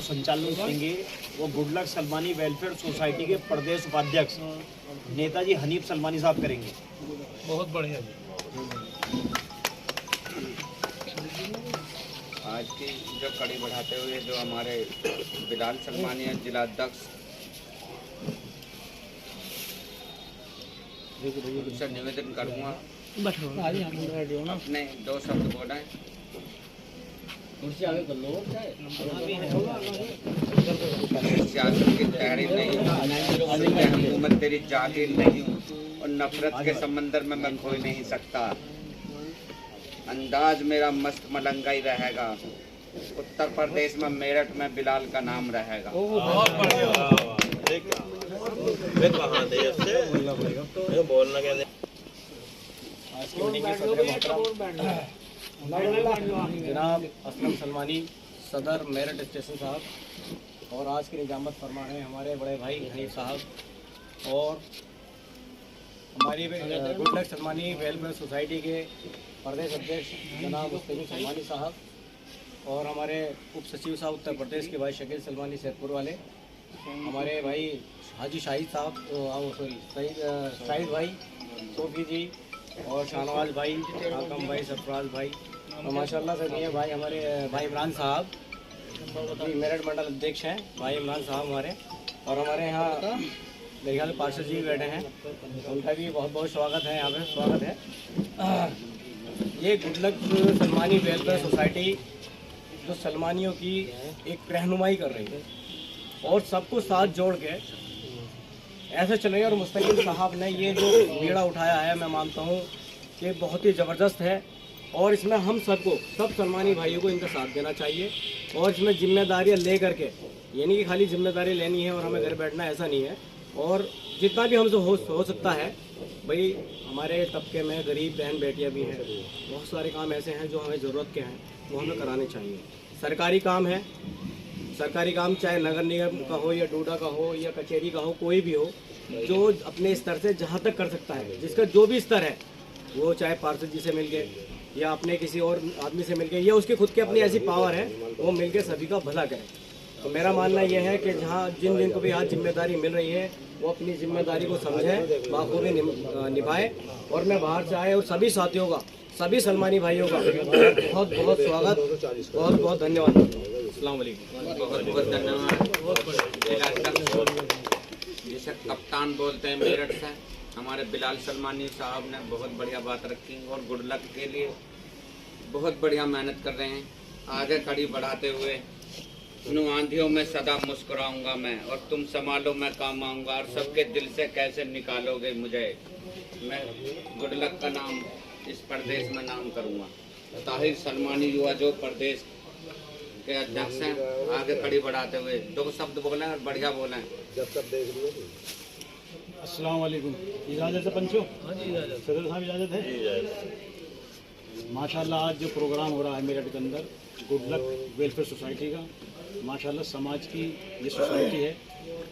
संचालन करेंगे वो गुडलक सलमानी वेलफेयर सोसाइटी के प्रदेश उपाध्यक्ष नेताजी हनीफ सलमानी साहब करेंगे। बहुत बढ़िया जी। आज की जो कड़ी बढ़ाते हुए जो हमारे बिलाल सलमानी है जिला अध्यक्ष, उनसे निवेदन करूँगा अपने 2 शब्द बोलें। सियासत की तहरीर नहीं हूँ, मैं हुकूमत तेरी जागीर नहीं हूँ और नफरत के समंदर में मैं खोई नहीं सकता। अंदाज मेरा मस्त मलंगा ही रहेगा। उत्तर प्रदेश में मेरठ में बिलाल का नाम रहेगा। बहुत बढ़िया। बोलना क्या आज की मीटिंग के सदर मोहतरम जनाब असलम सलमानी सदर मेरठ स्टेशन साहब और आज की निजामत फरमा रहे हमारे बड़े भाई हनीफ साहब और हमारी गुडलक सलमानी वेलफेयर सोसाइटी के प्रदेश अध्यक्ष जनाब मुस्तकीम सलमानी साहब और हमारे उप सचिव साहब उत्तर प्रदेश के भाई शकील सलमानी सैदपुर वाले, हमारे भाई हाजी शाहिद साहब शाहिद भाई सोफी जी और शाहनवाज भाई, आकम भाई, सरफराज भाई और माशाल्लाह से ये भाई हमारे भाई इमरान साहब जी मेरठ मंडल अध्यक्ष हैं भाई इमरान साहब हमारे, और हमारे यहाँ मेरे ख्याल पार्षद जी भी बैठे हैं, उनका भी बहुत बहुत स्वागत है, यहाँ पे स्वागत है। ये गुडलक सलमानी वेलफेयर सोसाइटी जो सलमानियों की एक रहनुमाई कर रही है और सबको साथ जोड़ के ऐसे चल रही है। और मुस्तकीम साहब ने ये जो बीड़ा उठाया है मैं मानता हूँ कि बहुत ही ज़बरदस्त है और इसमें हम सबको सब सलमानी भाइयों को इनका साथ देना चाहिए और इसमें जिम्मेदारियाँ ले करके, यानी कि खाली जिम्मेदारी लेनी है और हमें घर बैठना ऐसा नहीं है। और जितना भी हमसे हो सकता है भाई, हमारे तबके में गरीब बहन बेटियाँ भी हैं, बहुत सारे काम ऐसे हैं जो हमें ज़रूरत के हैं वो हमें कराने चाहिए। सरकारी काम है, सरकारी काम चाहे नगर निगम का हो या डोडा का हो या कचहरी का हो, कोई भी हो जो अपने स्तर से जहाँ तक कर सकता है, जिसका जो भी स्तर है वो चाहे पार्षद जी से मिल के या अपने किसी और आदमी से मिल के या उसकी खुद की अपनी ऐसी पावर है वो मिल के सभी का भला करे। तो मेरा मानना यह है कि जहाँ जिन को भी आज जिम्मेदारी मिल रही है वो अपनी जिम्मेदारी को समझे, बाखूबी निभाए। और मैं बाहर से आए और सभी साथियों का, सभी सलमानी भाइयों का बहुत बहुत स्वागत, बहुत बहुत धन्यवाद। अस्सलाम वालेकुम। बहुत बहुत धन्यवाद। जैसे कप्तान बोलते हैं मेरठ से, हमारे बिलाल सलमानी साहब ने बहुत बढ़िया बात रखी और गुडलक के लिए बहुत बढ़िया मेहनत कर रहे हैं। आगे कड़ी बढ़ाते हुए इन आंधियों में सदा मुस्कुराऊंगा मैं और तुम संभालो मैं काम आऊँगा और सबके दिल से कैसे निकालोगे मुझे, मैं गुडलक का नाम इस प्रदेश में नाम करूँगा। ताहिर सलमानी युवा जो प्रदेश के अध्यक्ष हैं, आगे कड़ी बढ़ाते हुए 2 शब्द बोलें और बढ़िया बोलें। जब तक देख लिया अस्सलाम वालेकुम। इजाज़त है पंचो? सदर साहब इजाज़त है? माशाल्लाह आज जो प्रोग्राम हो रहा है मेरठ के अंदर गुडलक वेलफेयर सोसाइटी का, माशाल्लाह समाज की ये सोसाइटी है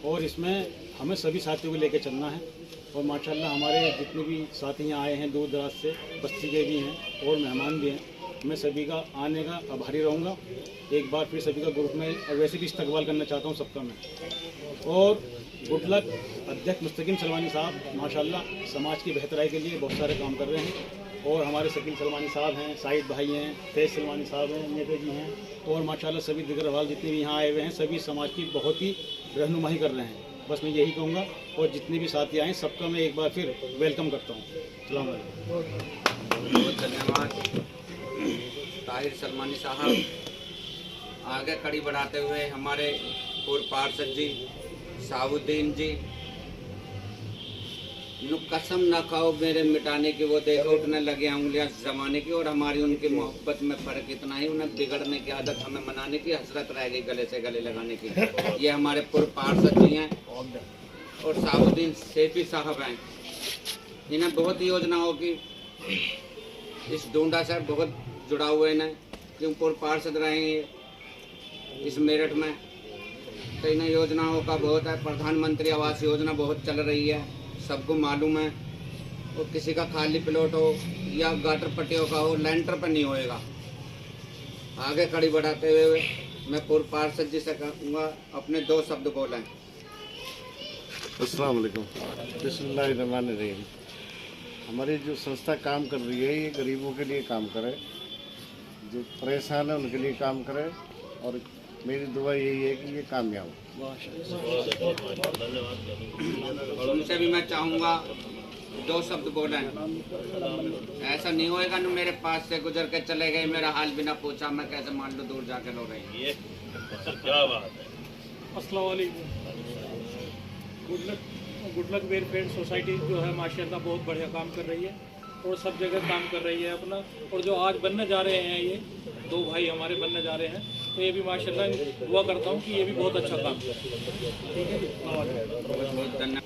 और इसमें हमें सभी साथियों को लेकर चलना है। और माशाल्लाह हमारे जितने भी साथी यहाँ आए हैं दूर दराज से, बस्ती के भी हैं और मेहमान भी हैं, मैं सभी का आने का आभारी रहूँगा। एक बार फिर सभी का ग्रुप में और वैसे भी इस्तकबाल करना चाहता हूँ सबका मैं। और गुडलक अध्यक्ष मुस्तकीम सलमानी साहब माशाल्लाह समाज की बेहतराई के लिए बहुत सारे काम कर रहे हैं और हमारे शकील सलमानी साहब हैं, साहिद भाई हैं, फैज सलमानी साहब हैं, नेता जी हैं और माशाल्लाह सभी दिगर अवाल जितने भी यहाँ आए हुए हैं सभी समाज की बहुत ही रहनुमाई कर रहे हैं। बस मैं यही कहूँगा और जितने भी साथी आए सबका मैं एक बार फिर वेलकम करता हूँ। अस्सलाम वालेकुम। बहुत धन्यवाद ताहिर सलमानी साहब। आगे कड़ी बढ़ाते हुए हमारे पूर्व पार्षद जी साबुद्दीन जी, नु कसम न खाओ मेरे मिटाने की, वो देखो उठने लगे उंगलियां जमाने की और हमारी उनकी मोहब्बत में फर्क इतना ही, उन्हें बिगड़ने की आदत हमें मनाने की हसरत रह गई गले से गले लगाने की। ये हमारे पूर्व पार्षद जी हैं और साबुद्दीन सेफी साहब हैं। इन्हें बहुत योजनाओं की इस डोंडा से बहुत जुड़ा हुए हैं क्यों पूर्व पार्षद रहे हैं इस मेरठ में, तो इन्हें योजनाओं का बहुत है। प्रधानमंत्री आवास योजना बहुत चल रही है, सबको मालूम है। और किसी का खाली प्लॉट हो या गाटर पट्टियों का हो, लेंटर पर नहीं होएगा। आगे कड़ी बढ़ाते हुए मैं पूर्व पार्षद जी से कहूँगा अपने 2 शब्द बोलें। अस्सलाम वालेकुम। बिस्मिल्लाहिर्रहमानिर्रहीम। हमारी जो संस्था काम कर रही है ये गरीबों के लिए काम करे, जो परेशान है उनके लिए काम करे, और मेरी दुआ यही है कि ये कामयाब हो। उनसे भी मैं चाहूँगा 2 शब्द बोलें। ऐसा नहीं होएगा ना मेरे पास से गुजर के चले गए, मेरा हाल बिना पूछा, मैं कैसे मान लो दूर जाके लो रही है। क्या बात है। अस्सलाम वालेकुम। गुड लक वेलफेयर सोसाइटी जो है माशाल्लाह बहुत बढ़िया काम कर रही है और सब जगह काम कर रही है अपना। और जो आज बनने जा रहे हैं ये 2 भाई हमारे बनने जा रहे हैं, तो ये भी माशाल्लाह दुआ करता हूँ कि ये भी बहुत अच्छा काम करे। ठीक है जी, बहुत धन्यवाद।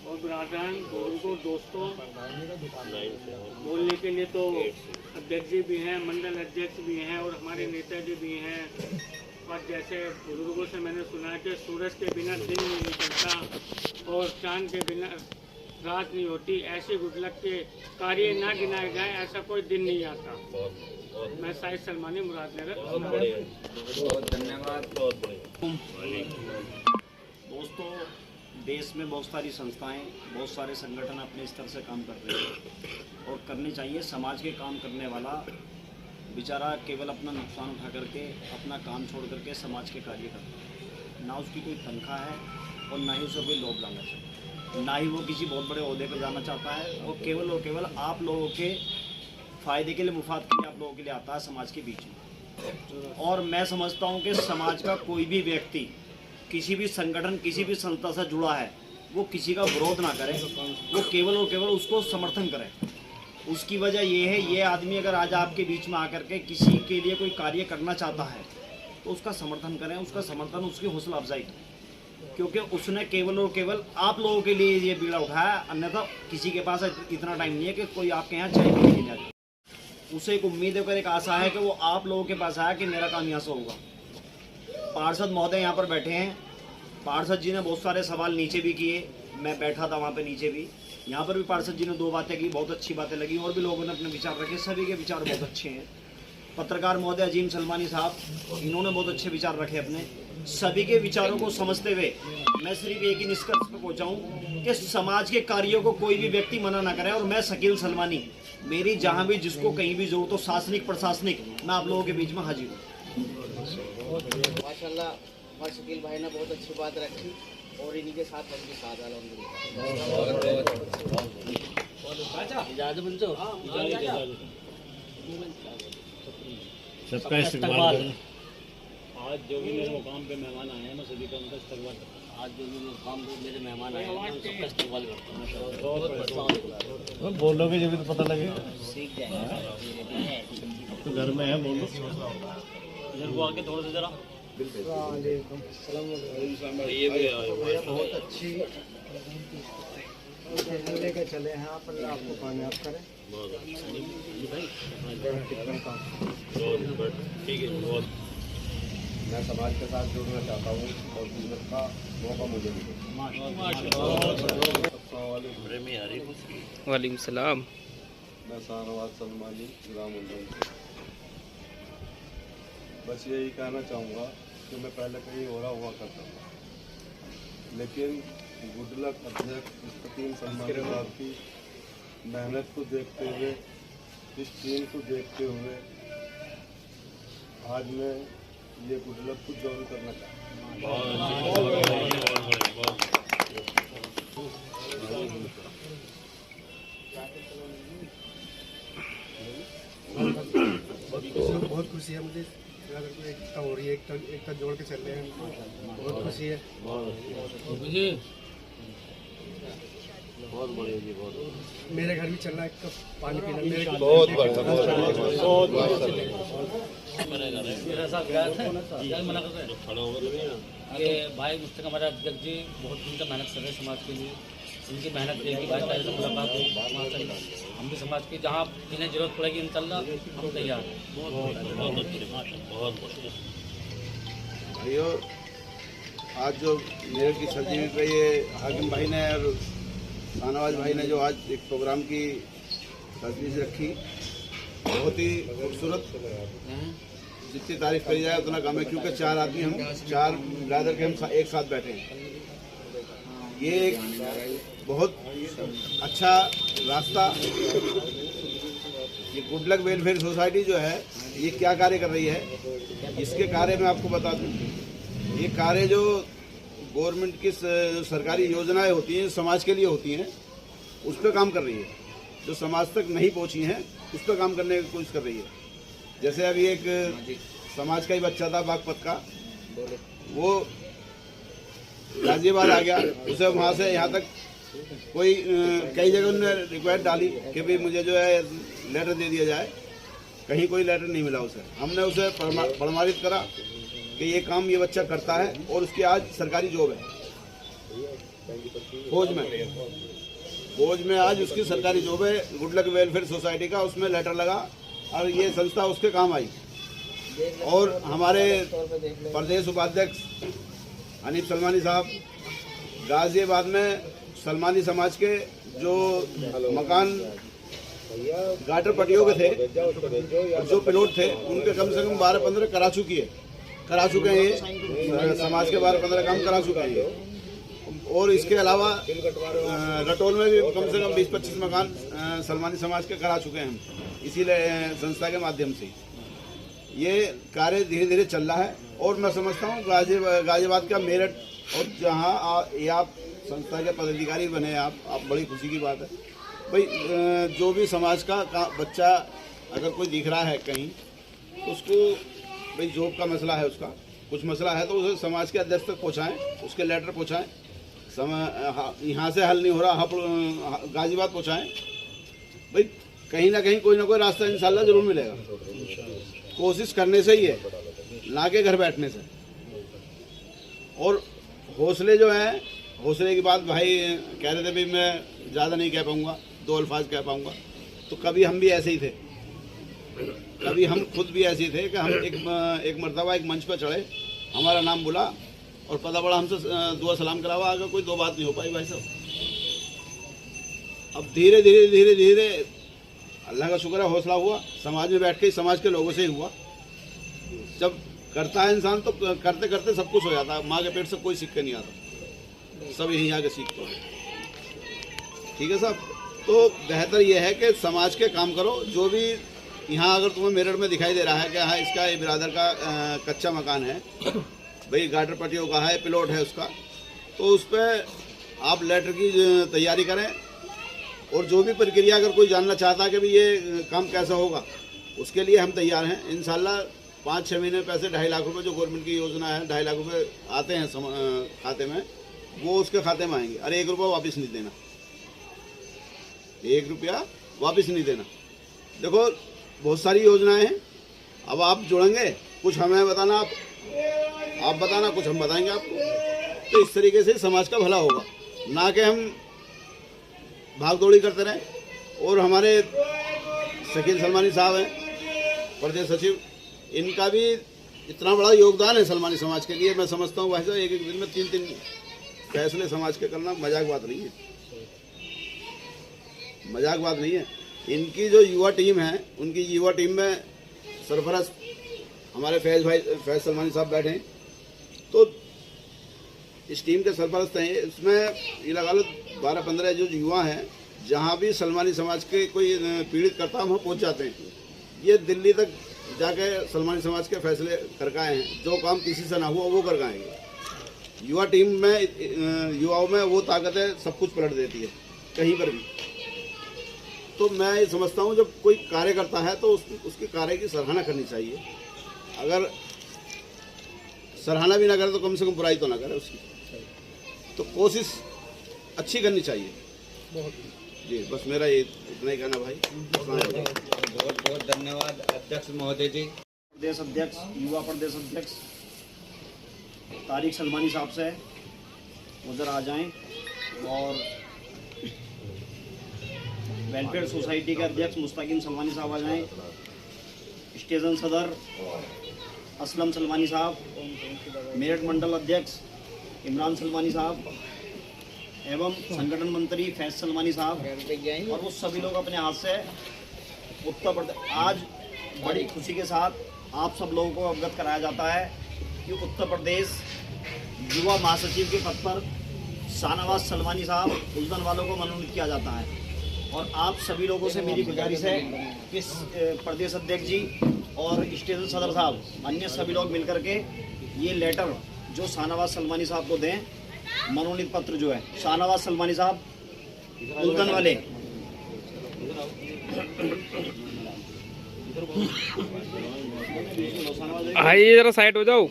और ब्रादरान बुजुर्गों दोस्तों, बोलने के लिए तो अध्यक्ष जी भी हैं, मंडल अध्यक्ष भी हैं और हमारे नेता जी भी हैं। और जैसे बुजुर्गों से मैंने सुना है कि सूरज के बिना दिन नहीं निकलता और चांद के बिना रात नहीं होती, ऐसे गुडलक के कार्य ना गिनाए जाए ऐसा कोई दिन नहीं आता। मैं साहिद सलमानी, मुरादनगर। बहुत धन्यवाद। दोस्तों, देश में बहुत सारी संस्थाएं, बहुत सारे संगठन अपने स्तर से काम कर रहे हैं और करने चाहिए। समाज के काम करने वाला बेचारा केवल अपना नुकसान उठा करके, अपना काम छोड़ करके समाज के कार्य करता है। ना उसकी कोई तनख्वाह है और ना ही उसे कोई लोभ लालच है, ना ही वो किसी बहुत बड़े ओहदे पर जाना चाहता है। और केवल आप लोगों के फ़ायदे के लिए, मुफाद के लिए आप लोगों के लिए आता है समाज के बीच में। और मैं समझता हूँ कि समाज का कोई भी व्यक्ति किसी भी संगठन, किसी भी संस्था से जुड़ा है, वो किसी का विरोध ना करे, वो केवल और केवल उसको समर्थन करे। उसकी वजह ये है, ये आदमी अगर आज आपके बीच में आकर के किसी के लिए कोई कार्य करना चाहता है तो उसका समर्थन करें, उसका समर्थन, उसकी हौसला अफजाई करें, क्योंकि उसने केवल और केवल आप लोगों के लिए ये बीड़ा उठाया। अन्यथा किसी के पास इतना टाइम नहीं है कि कोई आपके यहाँ चाय पी के जाए। उसे एक उम्मीद है, एक आशा है कि वो आप लोगों के पास आया कि मेरा काम यहाँ से होगा। पार्षद महोदय यहाँ पर बैठे हैं, पार्षद जी ने बहुत सारे सवाल नीचे भी किए, मैं बैठा था वहाँ पे नीचे भी। यहाँ पर भी पार्षद जी ने 2 बातें की, बहुत अच्छी बातें लगी, और भी लोगों ने अपने विचार रखे, सभी के विचार बहुत अच्छे हैं। पत्रकार महोदय अजीम सलमानी साहब, इन्होंने बहुत अच्छे विचार रखे अपने। सभी के विचारों को समझते हुए मैं सिर्फ एक ही निष्कर्ष पर पहुँचा हूँ कि समाज के कार्यों को कोई भी व्यक्ति मना ना करे। और मैं शकील सलमानी, मेरी जहाँ भी जिसको कहीं भी जरूरत हो, शासनिक प्रशासनिक, मैं आप लोगों के बीच में हाजिर हूँ। माशाल्लाह, हमारे शकील भाई ने बहुत अच्छी बात रखी और इन्हीं के साथ हम भी साथ सबका इस्तेमाल करें। आज जो भी मेरे मुकाम पे मेहमान आए हैं, मैं सभी का उनका इस्तेमाल करता हूँ। आज जो भी मुकाम पे मेरे मेहमान आए हैं, मैं सबका इस्तेमाल करता हूँ। बोलोगे जब भी तो पता लगेगा। सीख जाए तो घर में है, बोलो। इधर वो आके थोड़ा सा जरा बहुत अच्छी लेके चले हैं आप, अल्लाह आपको कामयाब करें। ठीक है, बहुत। मैं समाज के साथ जुड़ना चाहता हूँ और गुजरत का मौका मुझे मिले। वालेकुम सलाम। मैं शाहनवाज सलमानी, ग्राम उंडन से। बस यही कहना चाहूँगा कि मैं पहले कहीं और हुआ करता था, लेकिन गुडलक अध्यक्ष मुस्तकीम सलमानी साहब की मेहनत को देखते हुए, इस टीम को देखते हुए आज मैं ये गुडलक को ज्वाइन करना चाहता हूँ। बहुत खुशी है मुझे, एकता हो रही है, एकता जोड़ के चल रहे हैं, बहुत खुशी है। बहुत बढ़िया जी, बहुत। मेरे घर भी चल रहा है, एक कप पानी पीना मेरे बहुत बढ़िया, बहुत ये भाई मुझसे हमारे अध्यक्ष जी बहुत दिन का मेहनत कर रहे हैं समाज के लिए। इनकी मेहनत देखी भाई पहले से मुलाकात हुई, माशाल्लाह हम भी समाज की जहाँ जिन्हें जरूरत पड़ेगी इंशाल्लाह हम तैयार हैं। भाइयों, आज जो मेयर की सजी पे ये हाकिम भाई ने और शाहनवाज भाई ने जो आज एक प्रोग्राम की तजवीज़ रखी, बहुत ही खूबसूरत, जितनी तारीफ करी जाए उतना कम है, क्योंकि 4 आदमी हम 4 ब्रदर के हम एक साथ बैठे हैं। ये एक बहुत अच्छा रास्ता, ये गुड लक वेलफेयर सोसाइटी जो है ये क्या कार्य कर रही है, इसके कार्य में आपको बता दूं। ये कार्य जो गवर्नमेंट की सरकारी योजनाएं होती हैं, समाज के लिए होती हैं, उस पर काम कर रही है। जो समाज तक नहीं पहुंची हैं उस पर काम करने की कोशिश कर रही है। जैसे अभी एक समाज का ही बच्चा था बागपत का, वो गाजियाबाद आ गया, उसे वहाँ से यहाँ तक कोई कई जगह उन्होंने रिक्वेस्ट डाली कि भाई मुझे जो है लेटर दे दिया जाए, कहीं कोई लेटर नहीं मिला उसे। हमने उसे प्रमाणित करा कि ये काम ये बच्चा करता है और उसकी आज सरकारी जॉब है, फौज में आज उसकी सरकारी जॉब है, गुड लक वेलफेयर सोसाइटी का, उसमें लेटर लगा और ये संस्था उसके काम आई। और हमारे प्रदेश उपाध्यक्ष हनीफ सलमानी साहब गाजियाबाद में सलमानी समाज के जो मकान गाटर पट्टियों के थे, जो पिलोट थे, उनके कम से कम 12-15 करा चुके हैं ये समाज के 12-15 काम करा चुके हैं ये। और इसके अलावा रटोल में भी कम से कम 20-25 मकान सलमानी समाज के करा चुके हैं हम, इसी संस्था के माध्यम से। ये कार्य धीरे धीरे चल रहा है और मैं समझता हूँ गाजियाबाद का मेरठ, और जहाँ ये आप संस्था के पदाधिकारी बने आप बड़ी खुशी की बात है भाई। जो भी समाज का बच्चा अगर कोई दिख रहा है कहीं, तो उसको भाई जॉब का मसला है, उसका कुछ मसला है तो उसे समाज के अध्यक्ष तक पहुँचाएँ, उसके लेटर पहुँचाएँ। यहाँ से हल नहीं हो रहा, गाजियाबाद पहुँचाएँ भाई, कहीं ना कहीं कोई ना कोई रास्ता इंशाल्लाह जरूर मिलेगा। कोशिश करने से ही है, ना के घर बैठने से। और हौसले जो हैं, हौसले की बात भाई कह रहे थे भाई मैं ज़्यादा नहीं कह पाऊँगा, 2 अल्फाज कह पाऊँगा, तो कभी हम भी ऐसे ही थे, कभी हम खुद भी ऐसे ही थे कि हम एक मर्तबा एक मंच पर चढ़े, हमारा नाम बोला और पता पड़ा हमसे दुआ सलाम करावा, आगे कोई 2 बात नहीं हो पाई भाई साहब। अब धीरे धीरे अल्लाह का शुक्र है हौसला हुआ, समाज में बैठ के समाज के लोगों से ही हुआ। जब करता है इंसान तो करते करते सब कुछ हो जाता है, माँ के पेट से कोई सीख के नहीं आता, सब यहीं आके सीखते हैं। ठीक है साहब, तो बेहतर यह है कि समाज के काम करो। जो भी यहाँ अगर तुम्हें मेरठ में दिखाई दे रहा है कि हाँ इसका ये बिरादर का कच्चा मकान है भाई, गाटर पट्टियों का है, प्लॉट है उसका, तो उस पर आप लेटर की तैयारी करें। और जो भी प्रक्रिया अगर कोई जानना चाहता है कि भाई ये काम कैसा होगा, उसके लिए हम तैयार हैं। इंशाल्लाह 5-6 महीने में पैसे 2.5 लाख रुपए जो गवर्नमेंट की योजना है, 2.5 लाख रुपए आते हैं खाते में, वो उसके खाते में आएंगे। अरे 1 रुपया वापस नहीं देना, 1 रुपया वापस नहीं देना। देखो बहुत सारी योजनाएं हैं, अब आप जुड़ेंगे, कुछ हमें बताना, आप बताना, कुछ हम बताएंगे आपको। तो इस तरीके से समाज का भला होगा, ना कि हम भाग दौड़ी करते रहें। और हमारे शकील सलमानी साहब हैं प्रदेश सचिव, इनका भी इतना बड़ा योगदान है सलमानी समाज के लिए। मैं समझता हूँ भाई साहब एक दिन में 3-3 फैसले समाज के करना मजाक बात नहीं है, मजाक बात नहीं है। इनकी जो युवा टीम है, उनकी युवा टीम में सरफराज हमारे फैज सलमानी साहब बैठे हैं, तो इस टीम के सरपरस्त हैं। इसमें ये लगा लो 12-15 जो युवा हैं, जहाँ भी सलमानी समाज के कोई पीड़ित करता हम पहुँच जाते हैं। ये दिल्ली तक जाके सलमानी समाज के फैसले करके आए हैं, जो काम किसी से ना हुआ वो कर आएंगे। युवा टीम में, युवाओं में वो ताकत है, सब कुछ पलट देती है कहीं पर भी। तो मैं ये समझता हूँ जब कोई कार्य करता है तो उसके कार्य की सराहना करनी चाहिए। अगर सराहना भी ना करे तो कम से कम बुराई तो ना करे उसकी, तो कोशिश अच्छी करनी चाहिए। जी बस मेरा ये इतना ही कहना भाई। बहुत बहुत धन्यवाद अध्यक्ष महोदय जी। प्रदेश अध्यक्ष, युवा प्रदेश अध्यक्ष तारिक सलमानी साहब से उधर आ जाएं, और वेलफेयर सोसाइटी के अध्यक्ष मुस्तकीम सलमानी साहब आ जाएं, स्टेशन सदर असलम सलमानी साहब, मेरठ मंडल अध्यक्ष इमरान सलमानी साहब एवं संगठन मंत्री फैज सलमानी साहब, और वो सभी लोग अपने हाथ से उत्तर प्रदेश आज बड़ी खुशी के साथ आप सब लोगों को अवगत कराया जाता है कि उत्तर प्रदेश युवा महासचिव के पद पर शाहनवाज सलमानी साहब उल्दन वालों को मनोनीत किया जाता है। और आप सभी लोगों से मेरी गुजारिश है कि प्रदेश अध्यक्ष जी और स्टेशन सदर साहब अन्य सभी लोग मिलकर के ये लेटर जो शाहनवाज सलमानी साहब को दें, मनोनीत पत्र जो है शाहनवाज सलमानी साहब उल्दन वाले। आइए जरा साइड हो जाओ।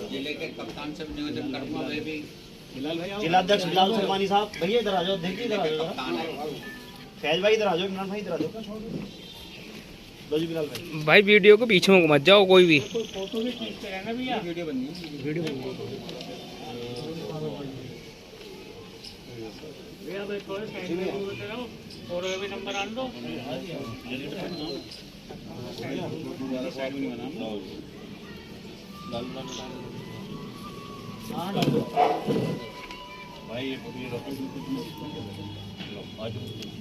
जिले के कप्तान से निवेदन करूंगा, वे भी जिलाध्यक्ष बिलाल सलमानी साहब, भैया इधर आ जाओ, देखिए इधर आ जाओ, फैज भाई इधर आ जाओ, इमरान भाई इधर आ जाओ, लो जी बिलाल भाई। भाई वीडियो को पीछे मत जाओ कोई भी। फोटो भी खींच कर ना भैया, वीडियो बन भैया भाई थोड़े साइड में बोलते रहो और अभी नंबर आन दो।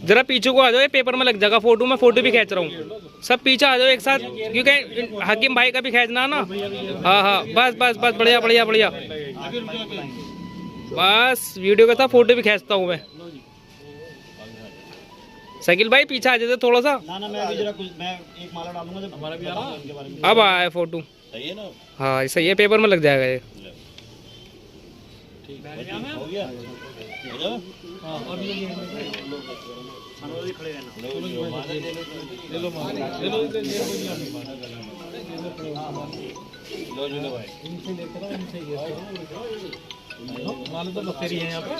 जरा पीछे को आ जाओ, ये पेपर में लग जाएगा फोटो, में फोटो भी खींच रहा हूँ। सब पीछे आ जाओ एक साथ, क्योंकि हाकिम भाई का भी खींचना ना। हाँ हाँ बस बस बस, बढ़िया बढ़िया बढ़िया। बस वीडियो के साथ फोटो भी खींचता हूँ मैं। शकील भाई पीछे आ जाते थोड़ा सा। ना मैं अभी जरा कुछ मैं एक माला डालूंगा जब हमारा भी आ रहा है। अब आया फोटो, सही है ना? हाँ सही है, पेपर में लग जाएगा ये। हो गया खड़े रहना। तो बखेरी है यहाँ पे।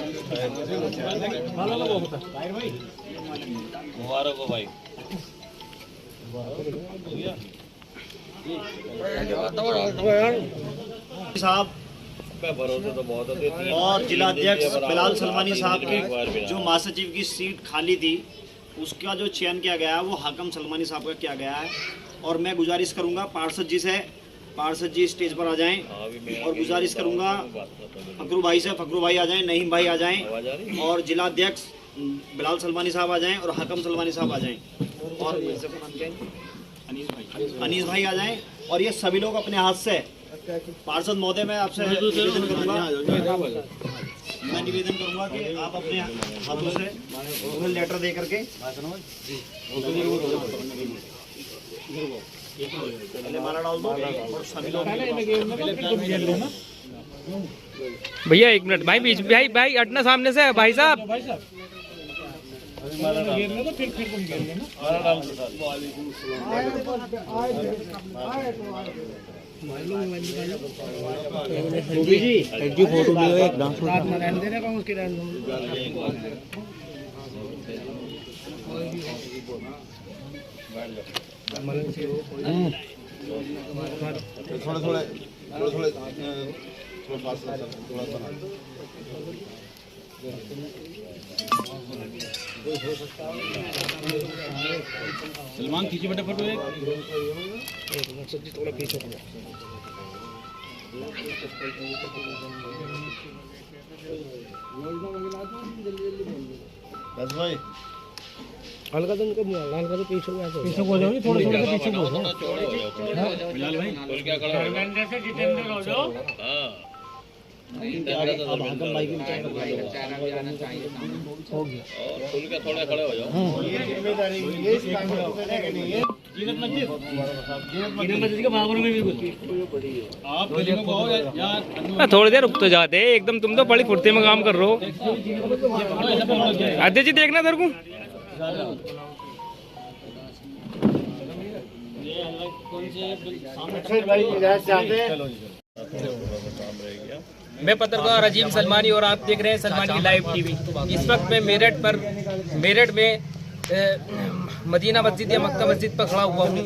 मुबारक हो भाई। साहब और जिलाध्यक्ष बिलाल सलमानी साहब की जो महासचिव की सीट खाली थी उसका जो चयन किया गया है वो हाकिम सलमानी साहब का किया गया है। और मैं गुजारिश करूंगा पार्षद जी से, पार्षद जी स्टेज पर आ जाएं, और गुजारिश करूंगा फकरू भाई से, फकरू भाई आ जाएं, नईम भाई आ जाएं, और जिलाध्यक्ष बिलाल सलमानी साहब आ जाएं, और हाकिम सलमानी साहब आ जाएं, और अनीस भाई आ जाएं। और ये सभी लोग अपने हाथ से, पार्षद महोदय मैं आपसे निवेदन करूंगा, मैं निवेदन करूंगा कि आप अपने हाथों से उन्हें लेटर दे करके पहले माला डाल दो और सभी लोग। भैया एक मिनट भाई, बीच भाई भाई हटना सामने से भाई साहब। सलमान खींचे बेटा फोटो एक। थोड़ा पीछे बस भाई हल्का तो उनको हल्का तो पीछे पीछे हो जाओ, थोड़ा थोड़ा पीछे हो जाओ। बिलाल भाई बोल क्या खड़ा हो धर्मेंद्र से जितेंद्र हो जाओ। अब हाकिम भाई की हो गया, खुल के थोड़ा खड़े हो जाओ। जीनत मस्जिद के बराबर में भी कुछ आप गली में आओ यार। थोड़ी देर रुक तो जाते हैं एकदम, तुम तो बड़ी फुर्ती में काम कर रहे हो। अध्यक्ष जी देखना तेरे को। मैं पत्रकार अजीम सलमानी और आप देख रहे हैं सलमानी लाइव टीवी। इस वक्त मैं मेरठ में मदीना मस्जिद या मक्का मस्जिद पर खड़ा हुआ हूँ।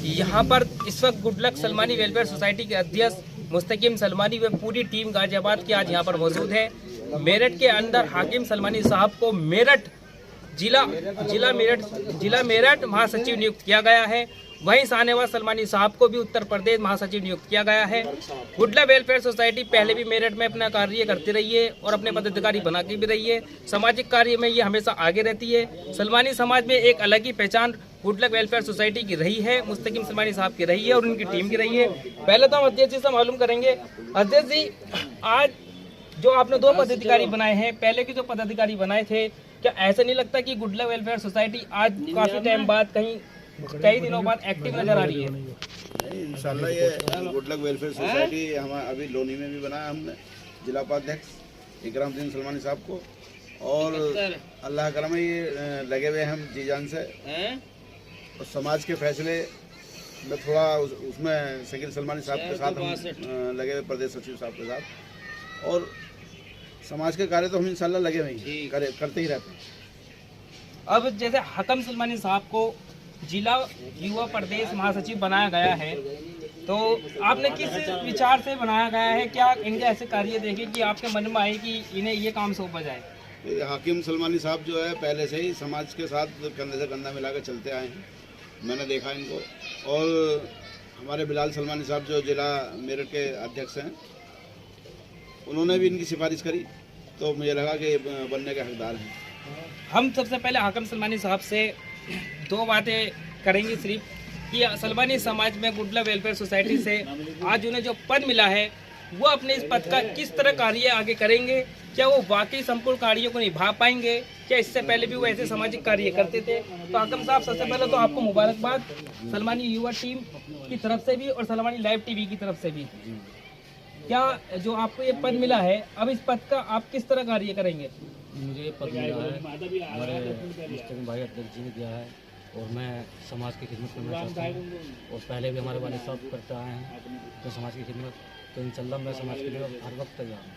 यहाँ पर इस वक्त गुडलक सलमानी वेलफेयर सोसाइटी के अध्यक्ष मुस्तकीम सलमानी व पूरी टीम गाजियाबाद की आज यहाँ पर मौजूद है। मेरठ के अंदर हाकिम सलमानी साहब को मेरठ जिला मेरठ महासचिव नियुक्त किया गया है। वहीं शाहनवाज सलमानी साहब को भी उत्तर प्रदेश महासचिव नियुक्त किया गया है। गुडला वेलफेयर सोसाइटी पहले भी मेरठ में अपना कार्य करती रही है और अपने पदाधिकारी बना के भी रही है। सामाजिक कार्य में ये हमेशा आगे रहती है। सलमानी समाज में एक अलग ही पहचान गुडलक वेलफेयर सोसाइटी की रही है, मुस्तकीम सलमानी साहब की रही है और उनकी टीम की रही है। पहले तो हम अध्यक्ष जी से मालूम करेंगे। अध्यक्ष जी, आज जो आपने 2 पदाधिकारी बनाए हैं, पहले के जो पदाधिकारी बनाए थे, क्या ऐसा नहीं लगता कि गुडलक वेलफेयर सोसाइटी आज काफी टाइम बाद कई दिनों बाद एक्टिव नजर आ रही है? इंशाल्लाह ये गुडलक वेलफेयर सोसाइटी हमारे अभी लोनी में भी बनाया हमने जिला उपाध्यक्ष इकरामुद्दीन सलमानी साहब को, और अल्लाह करम है ये लगे हुए हम जी जान से। और समाज के फैसले में थोड़ा उसमें शकील सलमानी साहब के साथ हम लगे हुए, प्रदेश सचिव साहब के साथ, और समाज के कार्य तो हम इंशाल्लाह लगे हुए करते ही रहते हैं। अब जैसे हकम सलमानी साहब को जिला युवा प्रदेश महासचिव बनाया गया है, तो आपने किस विचार से बनाया गया है? क्या इनके ऐसे कार्य देखे कि आपके मन में आए कि इन्हें ये काम सौंपा जाए? हाकिम सलमानी साहब जो है पहले से ही समाज के साथ कंधे से कंधा मिलाकर चलते आए हैं, मैंने देखा इनको। और हमारे बिलाल सलमानी साहब जो जिला मेरठ के अध्यक्ष हैं, उन्होंने भी इनकी सिफारिश करी, तो मुझे लगा कि बनने के हकदार हैं। हम सबसे पहले हाकिम सलमानी साहब से 2 बातें करेंगे सिर्फ कि सलमानी समाज में गुडला वेलफेयर सोसाइटी से आज उन्हें जो पद मिला है, वो अपने इस पद का किस तरह कार्य आगे करेंगे? क्या वो वाकई संपूर्ण कार्यों को निभा पाएंगे? क्या इससे पहले भी वो ऐसे सामाजिक कार्य करते थे? तो हाकिम साहब, सबसे पहले तो आपको मुबारकबाद सलमानी युवा टीम की तरफ से भी और सलमानी लाइव टीवी की तरफ से भी। क्या जो आपको ये पद मिला है, अब इस पद का आप किस तरह कार्य करेंगे? मुझे पद मिला है, हमारे मुस्तकीम भाई अध्यक्ष जी ने दिया है और मैं समाज की खिदमत करना चाहता हूँ। और पहले भी हमारे वाले साहब करते आए हैं तो समाज की खिदमत, तो इंशाल्लाह मैं समाज के लिए हर वक्त तैयार हूँ।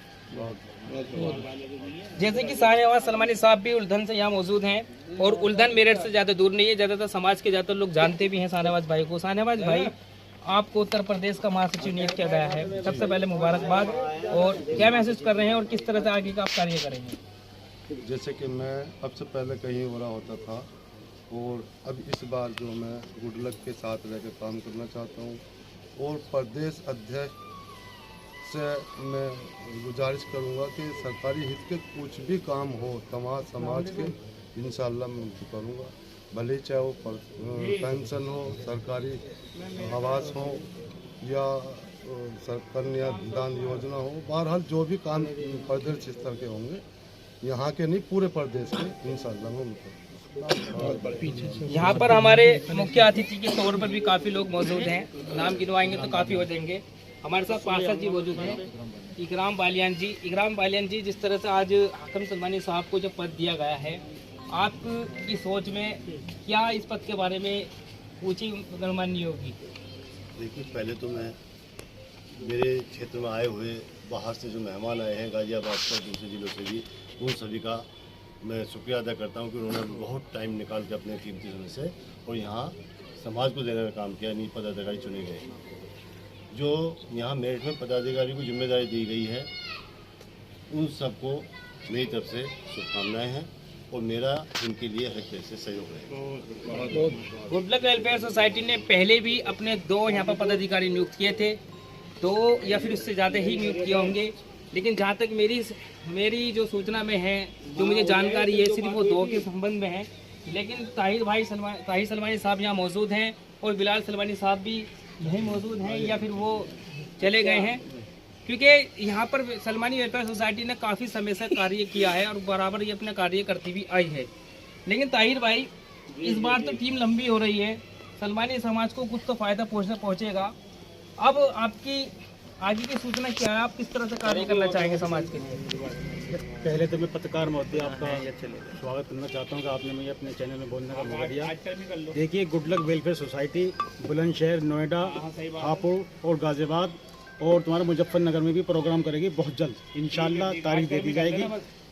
जैसे कि शाहनवाज सलमानी साहब भी उल्धन से यहाँ मौजूद हैं और उल्धन मेरठ से ज़्यादा दूर नहीं है, ज़्यादातर समाज के ज़्यादातर लोग जानते भी हैं शाहनवाज भाई को। शाहनवाज भाई, आपको उत्तर प्रदेश का महासचिव नियुक्त किया गया है, सबसे पहले मुबारकबाद। और क्या महसूस कर रहे हैं और किस तरह से आगे का आप कार्य करेंगे? जैसे कि मैं अब से पहले कहीं हो रहा होता था, और अब इस बार जो मैं गुडलक के साथ रहकर काम करना चाहता हूँ, और प्रदेश अध्यक्ष से मैं गुजारिश करूँगा कि सरकारी हित के कुछ भी काम हो तमाम समाज के, इंशाल्लाह मैं उनको करूँगा। भले चाहे वो पेंशन हो, सरकारी आवास हो या कन्यादान योजना हो, बहरहाल जो भी काम प्रदेश स्तर के होंगे, यहाँ के नहीं पूरे प्रदेश के, इंशाल्लाह मैं उनको। यहाँ पर हमारे मुख्य अतिथि के तौर पर भी काफ़ी लोग मौजूद हैं, नाम गिनवाएंगे तो काफ़ी हो जाएंगे। हमारे साथ पार्षद जी मौजूद हैं, इकराम बालियान जी। इकराम बालियान जी, जिस तरह से आज हाकिम सलमानी साहब को जो पद दिया गया है, आपकी सोच में क्या इस पद के बारे में ऊंची गणमान्य होगी? देखिए, पहले तो मैं मेरे क्षेत्र में आए हुए बाहर से जो मेहमान आए हैं गाजियाबाद से, दूसरे ज़िलों से भी, उन सभी का मैं शुक्रिया अदा करता हूं कि उन्होंने बहुत टाइम निकाल के अपने कीमती समय से और यहाँ समाज को देने का काम किया। नहीं पदाधिकारी चुने गए, जो यहाँ मेरठ में पदाधिकारी को जिम्मेदारी दी गई है, उन सबको मेरी तरफ से शुभकामनाएँ हैं और मेरा इनके लिए हर तरह से सहयोग है। गुडलक वेलफेयर सोसाइटी ने पहले भी अपने 2 यहाँ पर पदाधिकारी नियुक्त किए थे, 2 या फिर उससे ज़्यादा ही नियुक्त किए होंगे, लेकिन जहाँ तक मेरी जो सूचना में है, जो मुझे जानकारी है, सिर्फ वो 2 के संबंध में है। लेकिन ताहिर सलमानी साहब यहाँ मौजूद हैं और बिलाल सलमानी साहब भी यहीं मौजूद हैं या फिर वो चले गए हैं, क्योंकि यहाँ पर सलमानी वेलफेयर सोसाइटी ने काफ़ी समय से कार्य किया है और बराबर ये अपना कार्य करती भी आई है। लेकिन ताहिर भाई, इस बार तो टीम लंबी हो रही है, सलमानी समाज को कुछ तो फ़ायदा पहुँचेगा। अब आपकी आगे की सूचना क्या है? आप किस तरह से कार्य करना चाहेंगे समाज के लिए? पहले तो मैं पत्रकार महोदय आपका स्वागत करना चाहता हूं कि आपने मुझे अपने चैनल में बोलने का मौका दिया। देखिए, good luck welfare society Bulandshahr, Noida, Hapur और गाजियाबाद और तुम्हारा मुजफ्फरनगर में भी प्रोग्राम करेगी बहुत जल्द। इंशाल्लाह तारीख दे दी जाएगी।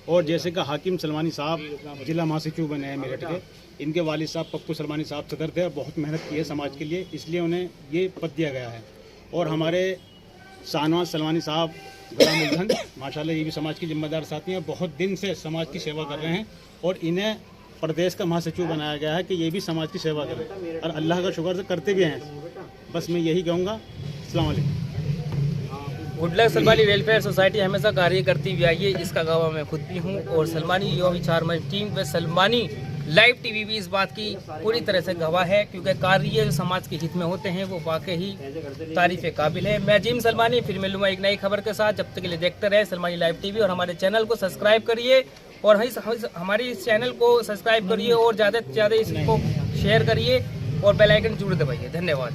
और जैसे कि हाकिम सलमानी साहब जिला महासचिव बने हैं मेरठ के, इनके वालिद साहब पप्पू सलमानी साहब सदर थे, बहुत मेहनत की है समाज के लिए, इसलिए उन्हें ये पद दिया गया है। और हमारे शाहनवाज सलमानी साहब माशाल्लाह ये भी समाज की जिम्मेदार साथी हैं, बहुत दिन से समाज की सेवा कर रहे हैं और इन्हें प्रदेश का महासचिव बनाया गया है कि ये भी समाज की सेवा करें, और अल्लाह का शुक्र से करते भी हैं। बस मैं यही कहूँगा। अस्सलाम वालेकुम। गुडलक सलमानी वेलफेयर सोसाइटी हमेशा कार्य करती हुई आई है, इसका गवाह मैं खुद भी हूँ, और सलमानी युवा विचार मंच टीम व सलमानी लाइव टीवी भी इस बात की पूरी तरह से गवाह है, क्योंकि कार्य जो समाज के हित में होते हैं वो वाकई ही तारीफ के काबिल है। मैं अजीम सलमानी फिर मिलूंगा एक नई खबर के साथ। जब तक के लिए देखते रहे सलमानी लाइव टीवी, और हमारे चैनल को सब्सक्राइब करिए, और हमारे इस चैनल को सब्सक्राइब करिए, और ज़्यादा से ज़्यादा इसको शेयर करिए, और बेल आइकन जरूर दबाइए। धन्यवाद।